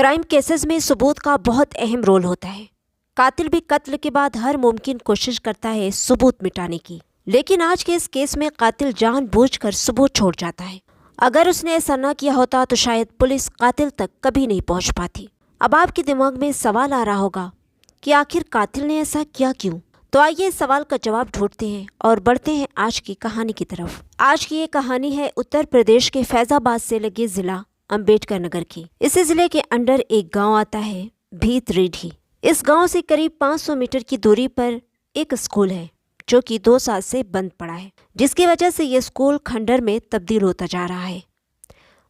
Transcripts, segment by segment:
Crime cases में सबूत का बहुत अहम रोल होता है। कातिल भी कत्ल के बाद हर मुमकिन कोशिश करता है सबूत मिटाने की, लेकिन आज के इस केस में कातिल जानबूझकर सबूत छोड़ जाता है। अगर उसने ऐसा न किया होता तो शायद पुलिस कातिल तक कभी नहीं पहुंच पाती। अब आपके दिमाग में सवाल आ रहा होगा कि आखिर कातिल ने ऐसा किया क्यों? तो आइए इस सवाल का जवाब ढूंढते हैं और बढ़ते हैं आज की कहानी की तरफ। आज की ये कहानी है उत्तर प्रदेश के फैजाबाद से लगे जिला अंबेडकर नगर की। इसी जिले के अंडर एक गांव आता है भीत रीढ़ी। इस गांव से करीब 500 मीटर की दूरी पर एक स्कूल है जो कि 2 साल से बंद पड़ा है, जिसकी वजह से ये स्कूल खंडर में तब्दील होता जा रहा है।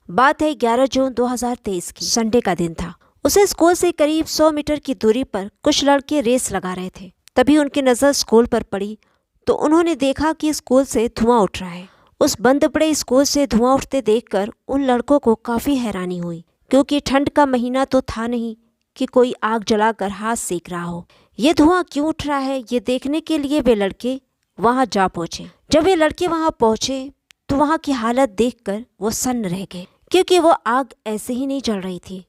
बात है 11 जून 2023 की। संडे का दिन था। उसे स्कूल से करीब 100 मीटर की दूरी पर कुछ लड़के रेस लगा रहे थे। तभी उनकी नज़र स्कूल पर पड़ी तो उन्होंने देखा कि स्कूल से धुआं उठ रहा है। उस बंद पड़े स्कूल से धुआं उठते देखकर उन लड़कों को काफ़ी हैरानी हुई, क्योंकि ठंड का महीना तो था नहीं कि कोई आग जलाकर हाथ सेक रहा हो। ये धुआं क्यों उठ रहा है ये देखने के लिए वे लड़के वहां जा पहुंचे। जब वे लड़के वहां पहुंचे तो वहां की हालत देखकर वो सन्न रह गए, क्योंकि वो आग ऐसे ही नहीं जल रही थी।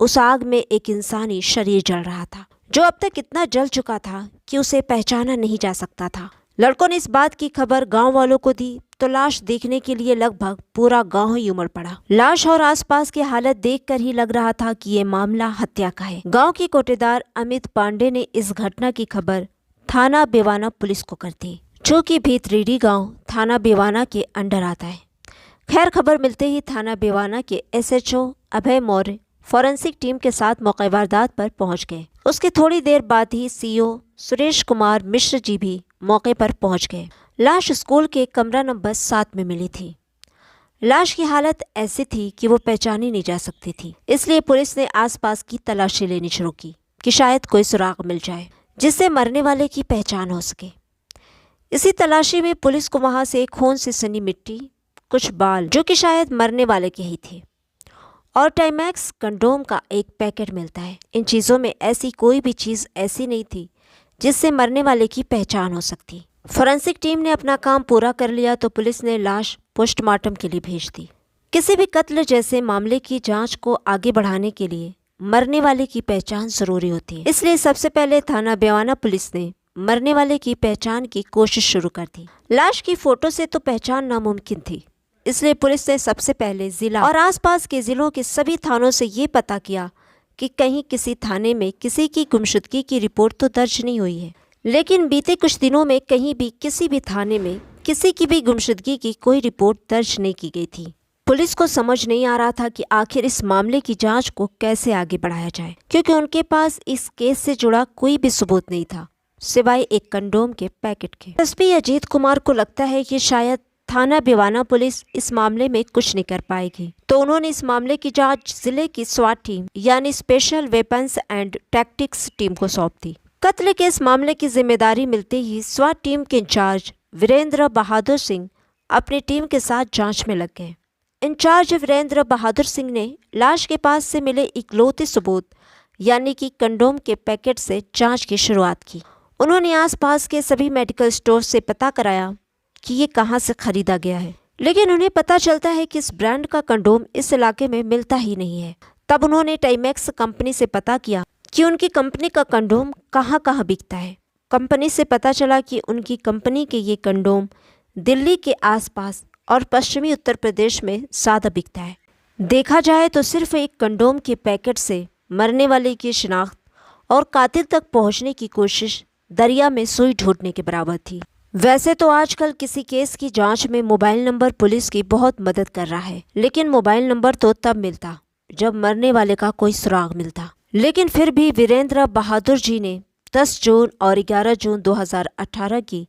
उस आग में एक इंसानी शरीर जल रहा था, जो अब तक इतना जल चुका था कि उसे पहचाना नहीं जा सकता था। लड़कों ने इस बात की खबर गांव वालों को दी तो लाश देखने के लिए लगभग पूरा गांव ही उमड़ पड़ा। लाश और आसपास की हालत देखकर ही लग रहा था कि ये मामला हत्या का है। गांव के कोटेदार अमित पांडे ने इस घटना की खबर थाना बेवाना पुलिस को कर दी, जो कि भीत रीढ़ी गाँव थाना बेवाना के अंडर आता है। खैर, खबर मिलते ही थाना बेवाना के SHO अभय मौर्य फॉरेंसिक टीम के साथ मौके वारदात पर पहुंच गए। उसके थोड़ी देर बाद ही CO सुरेश कुमार मिश्र जी भी मौके पर पहुंच गए। लाश स्कूल के कमरा नंबर 7 में मिली थी। लाश की हालत ऐसी थी कि वो पहचानी नहीं जा सकती थी, इसलिए पुलिस ने आसपास की तलाशी लेनी शुरू की कि शायद कोई सुराग मिल जाए जिससे मरने वाले की पहचान हो सके। इसी तलाशी में पुलिस को वहां से खून से सनी मिट्टी, कुछ बाल जो कि शायद मरने वाले के ही थे, और टाइमैक्स कंडोम का एक पैकेट मिलता है। इन चीज़ों में ऐसी कोई भी चीज़ ऐसी नहीं थी जिससे मरने वाले की पहचान हो सकती। फॉरेंसिक टीम ने अपना काम पूरा कर लिया तो पुलिस ने लाश पोस्टमार्टम के लिए भेज दी। किसी भी कत्ल जैसे मामले की जांच को आगे बढ़ाने के लिए मरने वाले की पहचान जरूरी होती है, इसलिए सबसे पहले थाना बेवाना पुलिस ने मरने वाले की पहचान की कोशिश शुरू कर दी। लाश की फोटो से तो पहचान नामुमकिन थी, इसलिए पुलिस ने सबसे पहले जिला और आसपास के जिलों के सभी थानों से ये पता किया कि कहीं किसी थाने में किसी की गुमशुदगी की रिपोर्ट तो दर्ज नहीं हुई है। लेकिन बीते कुछ दिनों में कहीं भी किसी भी थाने में किसी की भी गुमशुदगी की कोई रिपोर्ट दर्ज नहीं की गई थी। पुलिस को समझ नहीं आ रहा था कि आखिर इस मामले की जांच को कैसे आगे बढ़ाया जाए, क्योंकि उनके पास इस केस से जुड़ा कोई भी सबूत नहीं था सिवाय एक कंडोम के पैकेट के। SP अजीत कुमार को लगता है कि शायद थाना बेवाना पुलिस इस मामले में कुछ नहीं कर पाएगी, तो उन्होंने इस मामले की जांच जिले की SWAT टीम यानी special weapons and tactics team को सौंप दी। कत्ल के इस मामले की जिम्मेदारी मिलते ही SWAT टीम के इंचार्ज वीरेंद्र बहादुर सिंह अपनी टीम के साथ जांच में लग गए। इंचार्ज वीरेंद्र बहादुर सिंह ने लाश के पास से मिले इकलौते सबूत यानी कि कंडोम के पैकेट से जांच की शुरुआत की। उन्होंने आसपास के सभी मेडिकल स्टोर से पता कराया कि ये कहाँ से खरीदा गया है, लेकिन उन्हें पता चलता है कि इस ब्रांड का कंडोम इस इलाके में मिलता ही नहीं है। तब उन्होंने टाइमैक्स कंपनी से पता किया कि उनकी कंपनी का कंडोम कहाँ कहाँ बिकता है। कंपनी से पता चला कि उनकी कंपनी के ये कंडोम दिल्ली के आसपास और पश्चिमी उत्तर प्रदेश में ज़्यादा बिकता है। देखा जाए तो सिर्फ एक कंडोम के पैकेट से मरने वाले की शिनाख्त और कातिल तक पहुँचने की कोशिश दरिया में सुई ढूंढने के बराबर थी। वैसे तो आजकल किसी केस की जांच में मोबाइल नंबर पुलिस की बहुत मदद कर रहा है, लेकिन मोबाइल नंबर तो तब मिलता जब मरने वाले का कोई सुराग मिलता। लेकिन फिर भी वीरेंद्र बहादुर जी ने 10 जून और 11 जून 2018 की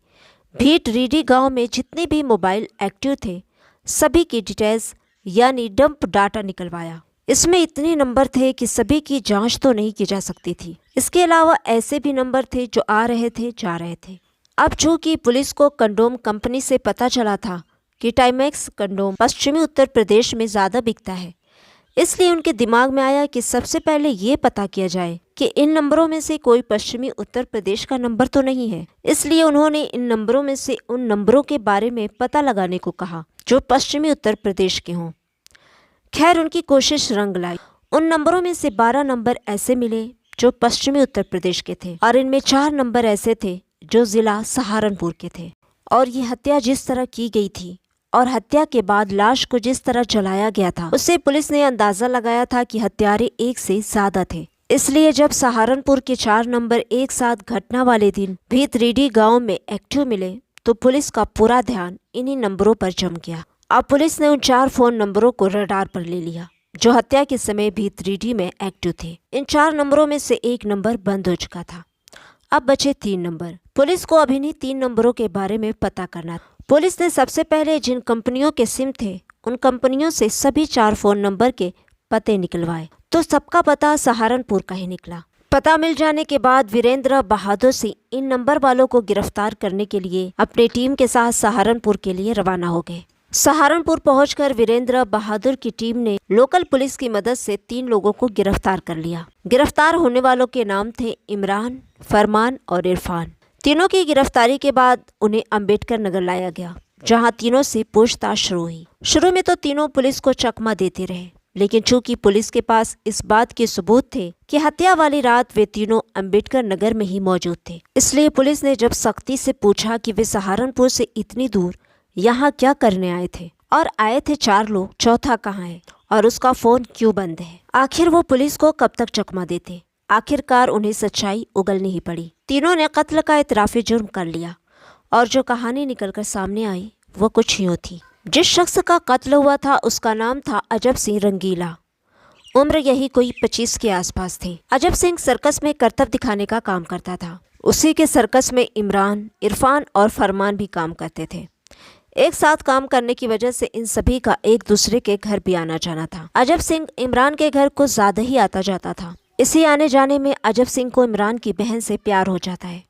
भीट रीढ़ी गांव में जितने भी मोबाइल एक्टिव थे सभी की डिटेल्स यानी डंप डाटा निकलवाया। इसमें इतने नंबर थे कि सभी की जांच तो नहीं की जा सकती थी। इसके अलावा ऐसे भी नंबर थे जो आ रहे थे जा रहे थे। अब चूंकि पुलिस को कंडोम कंपनी से पता चला था कि टाइमैक्स कंडोम पश्चिमी उत्तर प्रदेश में ज़्यादा बिकता है, इसलिए उनके दिमाग में आया कि सबसे पहले ये पता किया जाए कि इन नंबरों में से कोई पश्चिमी उत्तर प्रदेश का नंबर तो नहीं है। इसलिए उन्होंने इन नंबरों में से उन नंबरों के बारे में पता लगाने को कहा जो पश्चिमी उत्तर प्रदेश के हों। खैर, उनकी कोशिश रंग लाई। उन नंबरों में से 12 नंबर ऐसे मिले जो पश्चिमी उत्तर प्रदेश के थे और इनमें 4 नंबर ऐसे थे जो जिला सहारनपुर के थे। और ये हत्या जिस तरह की गई थी और हत्या के बाद लाश को जिस तरह जलाया गया था, उससे पुलिस ने अंदाजा लगाया था कि हत्यारे एक से ज्यादा थे। इसलिए जब सहारनपुर के 4 नंबर एक साथ घटना वाले दिन भीतरीडी गांव में एक्टिव मिले तो पुलिस का पूरा ध्यान इन्हीं नंबरों पर जम गया। अब पुलिस ने उन 4 फोन नंबरों को रडार पर ले लिया जो हत्या के समय भीतरीडी में एक्टिव थे। इन 4 नंबरों में से एक नंबर बंद हो चुका था। अब बचे 3 नंबर। पुलिस को अभी नहीं 3 नंबरों के बारे में पता करना। पुलिस ने सबसे पहले जिन कंपनियों के सिम थे उन कंपनियों से सभी 4 फोन नंबर के पते निकलवाए तो सबका पता सहारनपुर का ही निकला। पता मिल जाने के बाद वीरेंद्र बहादुर सिंह इन नंबर वालों को गिरफ्तार करने के लिए अपनी टीम के साथ सहारनपुर के लिए रवाना हो गए। सहारनपुर पहुंचकर वीरेंद्र बहादुर की टीम ने लोकल पुलिस की मदद से 3 लोगों को गिरफ्तार कर लिया। गिरफ्तार होने वालों के नाम थे इमरान, फरमान और इरफान। तीनों की गिरफ्तारी के बाद उन्हें अंबेडकर नगर लाया गया जहां तीनों से पूछताछ शुरू हुई। शुरू में तो तीनों पुलिस को चकमा देते रहे, लेकिन चूंकि पुलिस के पास इस बात के सबूत थे कि हत्या वाली रात वे तीनों अंबेडकर नगर में ही मौजूद थे, इसलिए पुलिस ने जब सख्ती से पूछा कि वे सहारनपुर से इतनी दूर यहाँ क्या करने आए थे और आए थे 4 लोग, चौथा कहाँ है और उसका फोन क्यों बंद है। आखिर वो पुलिस को कब तक चकमा देते। आखिरकार उन्हें सच्चाई उगलनी ही पड़ी। तीनों ने कत्ल का इतराफी जुर्म कर लिया और जो कहानी निकलकर सामने आई वो कुछ यूँ थी। जिस शख्स का कत्ल हुआ था उसका नाम था अजब सिंह रंगीला। उम्र यही कोई 25 के आसपास थी। अजब सिंह सर्कस में करतब दिखाने का काम करता था। उसी के सर्कस में इमरान, इरफान और फरमान भी काम करते थे। एक साथ काम करने की वजह से इन सभी का एक दूसरे के घर भी आना जाना था। अजब सिंह इमरान के घर को ज्यादा ही आता जाता था। इसी आने जाने में अजब सिंह को इमरान की बहन से प्यार हो जाता है।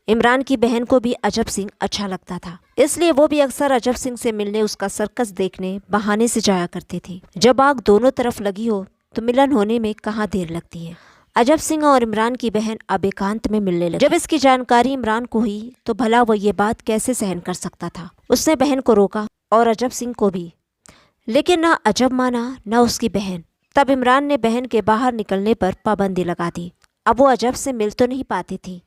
इमरान की बहन को भी अजब सिंह अच्छा लगता था, इसलिए वो भी अक्सर अजब सिंह से मिलने, उसका सर्कस देखने बहाने से जाया करती थी। जब आग दोनों तरफ लगी हो तो मिलन होने में कहाँ देर लगती है। अजब सिंह और इमरान की बहन अब एकांत में मिलने लगी। जब इसकी जानकारी इमरान को हुई तो भला वो ये बात कैसे सहन कर सकता था। उसने बहन को रोका और अजब सिंह को भी, लेकिन ना अजब माना ना उसकी बहन। तब इमरान ने बहन के बाहर निकलने पर पाबंदी लगा दी। अब वो अजब से मिल तो नहीं पाती थी,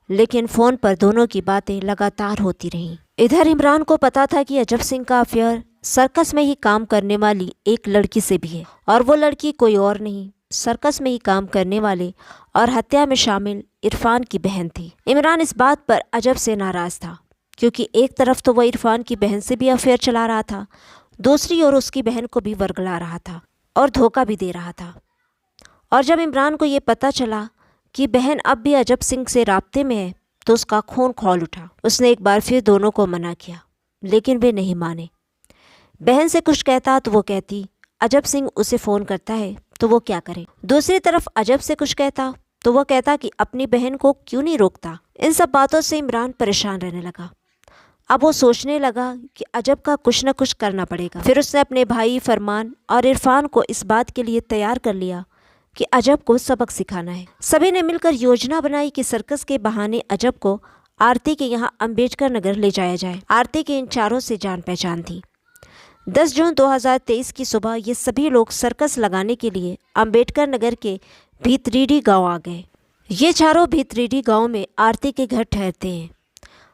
लेकिन फोन पर दोनों की बातें लगातार होती रहीं। इधर इमरान को पता था कि अजब सिंह का अफेयर सर्कस में ही काम करने वाली एक लड़की से भी है और वो लड़की कोई और नहीं, सर्कस में ही काम करने वाले और हत्या में शामिल इरफान की बहन थी। इमरान इस बात पर अजब से नाराज था क्योंकि एक तरफ तो वह इरफान की बहन से भी अफेयर चला रहा था, दूसरी ओर उसकी बहन को भी वर्गला रहा था और धोखा भी दे रहा था। और जब इमरान को ये पता चला कि बहन अब भी अजब सिंह से राब्ते में है तो उसका खून खौल उठा। उसने एक बार फिर दोनों को मना किया, लेकिन वे नहीं माने। बहन से कुछ कहता तो वो कहती अजब सिंह उसे फ़ोन करता है तो वो क्या करे। दूसरी तरफ अजब से कुछ कहता तो वो कहता कि अपनी बहन को क्यों नहीं रोकता। इन सब बातों से इमरान परेशान रहने लगा। अब वो सोचने लगा कि अजब का कुछ न कुछ करना पड़ेगा। फिर उसने अपने भाई फरमान और इरफान को इस बात के लिए तैयार कर लिया कि अजब को सबक सिखाना है। सभी ने मिलकर योजना बनाई कि सर्कस के बहाने अजब को आरती के यहाँ अंबेडकर नगर ले जाया जाए। आरती के इन चारों से जान पहचान थी। 10 जून 2023 की सुबह ये सभी लोग सर्कस लगाने के लिए अंबेडकर नगर के भीतरीडी गांव आ गए। ये चारों भीतरीडी गांव में आरती के घर ठहरते हैं।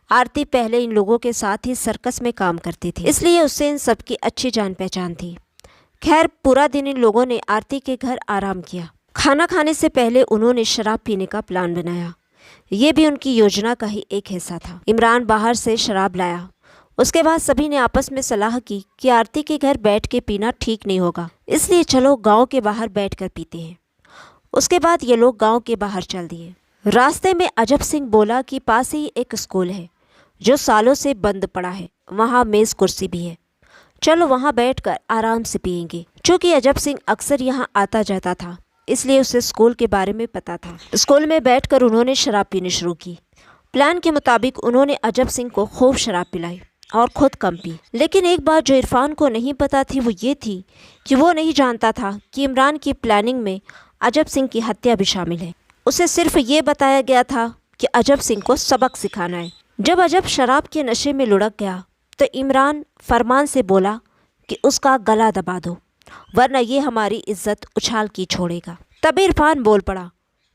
आरती पहले इन लोगों के साथ ही सर्कस में काम करती थी, इसलिए उससे इन सबकी अच्छी जान पहचान थी। खैर पूरा दिन इन लोगों ने आरती के घर आराम किया। खाना खाने से पहले उन्होंने शराब पीने का प्लान बनाया। ये भी उनकी योजना का ही एक हिस्सा था। इमरान बाहर से शराब लाया। उसके बाद सभी ने आपस में सलाह की कि आरती के घर बैठ के पीना ठीक नहीं होगा, इसलिए चलो गांव के बाहर बैठकर पीते हैं। उसके बाद ये लोग गांव के बाहर चल दिए। रास्ते में अजब सिंह बोला कि पास ही एक स्कूल है जो सालों से बंद पड़ा है, वहाँ मेज़ कुर्सी भी है, चलो वहाँ बैठकर आराम से पियेंगे। चूँकि अजब सिंह अक्सर यहाँ आता जाता था, इसलिए उसे स्कूल के बारे में पता था। स्कूल में बैठकर उन्होंने शराब पीनी शुरू की। प्लान के मुताबिक उन्होंने अजब सिंह को खूब शराब पिलाई और खुद कम पी। लेकिन एक बात जो इरफान को नहीं पता थी वो ये थी कि वो नहीं जानता था कि इमरान की प्लानिंग में अजब सिंह की हत्या भी शामिल है। उसे सिर्फ ये बताया गया था कि अजब सिंह को सबक सिखाना है। जब अजब शराब के नशे में लुढ़क गया तो इमरान फरमान से बोला कि उसका गला दबा दो वरना ये हमारी इज्जत उछाल की छोड़ेगा। तभी इरफान बोल पड़ा,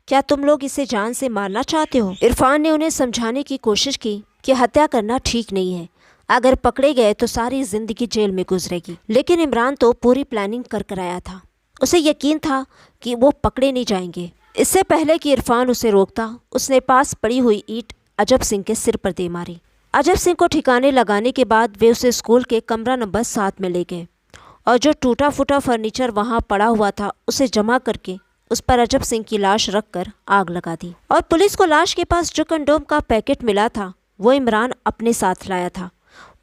क्या तुम लोग इसे जान से मारना चाहते हो? इरफान ने उन्हें समझाने की कोशिश की कि हत्या करना ठीक नहीं है, अगर पकड़े गए तो सारी जिंदगी जेल में गुजरेगी। लेकिन इमरान तो पूरी प्लानिंग कर आया था, उसे यकीन था कि वो पकड़े नहीं जाएंगे। इससे पहले कि इरफान उसे रोकता, उसने पास पड़ी हुई ईंट अजब सिंह के सिर पर दे मारी। अजब सिंह को ठिकाने लगाने के बाद वे उसे स्कूल के कमरा नंबर 7 में ले गए और जो टूटा फूटा फर्नीचर वहां पड़ा हुआ था उसे जमा करके उस पर अजब सिंह की लाश रखकर आग लगा दी। और पुलिस को लाश के पास जो कंडोम का पैकेट मिला था वो इमरान अपने साथ लाया था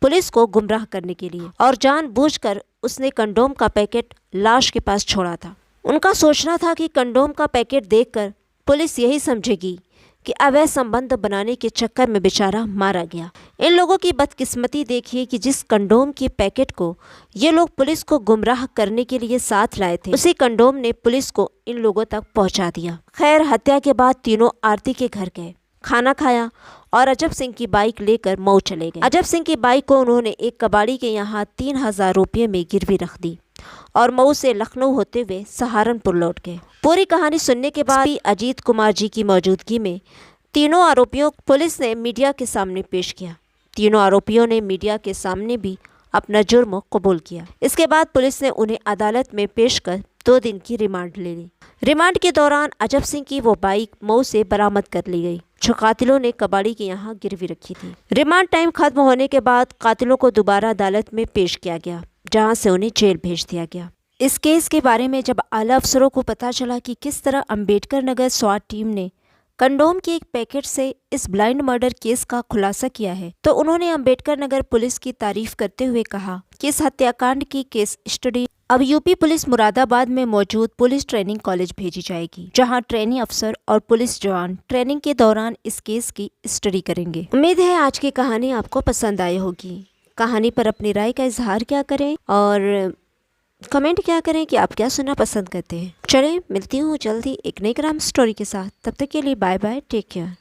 पुलिस को गुमराह करने के लिए, और जानबूझकर उसने कंडोम का पैकेट लाश के पास छोड़ा था। उनका सोचना था कि कंडोम का पैकेट देखकर पुलिस यही समझेगी कि अवैध संबंध बनाने के चक्कर में बेचारा मारा गया। इन लोगों की बदकिस्मती देखिए कि जिस कंडोम के पैकेट को ये लोग पुलिस को गुमराह करने के लिए साथ लाए थे, उसी कंडोम ने पुलिस को इन लोगों तक पहुंचा दिया। खैर, हत्या के बाद तीनों आरती के घर गए, खाना खाया और अजब सिंह की बाइक लेकर मऊ चले गए। अजब सिंह की बाइक को उन्होंने एक कबाड़ी के यहाँ 3000 रुपये में गिरवी रख दी और मऊ से लखनऊ होते हुए सहारनपुर लौट गए। पूरी कहानी सुनने के बाद अजीत कुमार जी की मौजूदगी में तीनों आरोपियों पुलिस ने मीडिया के सामने पेश किया। तीनों आरोपियों ने मीडिया के सामने भी अपना जुर्म कबूल किया। इसके बाद पुलिस ने उन्हें अदालत में पेश कर 2 दिन की रिमांड ले ली। रिमांड के दौरान अजब सिंह की वो बाइक मऊ से बरामद कर ली गई जो कातिलों ने कबाड़ी के यहाँ गिरवी रखी थी। रिमांड टाइम खत्म होने के बाद कातिलों को दोबारा अदालत में पेश किया गया, जहां से उन्हें जेल भेज दिया गया। इस केस के बारे में जब आला अफसरों को पता चला कि किस तरह अंबेडकर नगर स्वाट टीम ने कंडोम के एक पैकेट से इस ब्लाइंड मर्डर केस का खुलासा किया है, तो उन्होंने अंबेडकर नगर पुलिस की तारीफ करते हुए कहा कि इस हत्याकांड की केस स्टडी अब यूपी पुलिस मुरादाबाद में मौजूद पुलिस ट्रेनिंग कॉलेज भेजी जाएगी, जहां ट्रेनी अफसर और पुलिस जवान ट्रेनिंग के दौरान इस केस की स्टडी करेंगे। उम्मीद है आज की कहानी आपको पसंद आई होगी। कहानी पर अपनी राय का इजहार क्या करें और कमेंट क्या करें कि आप क्या सुनना पसंद करते हैं। चलें, मिलती हूँ जल्दी एक नई क्राइम स्टोरी के साथ। तब तक के लिए बाय बाय, टेक केयर।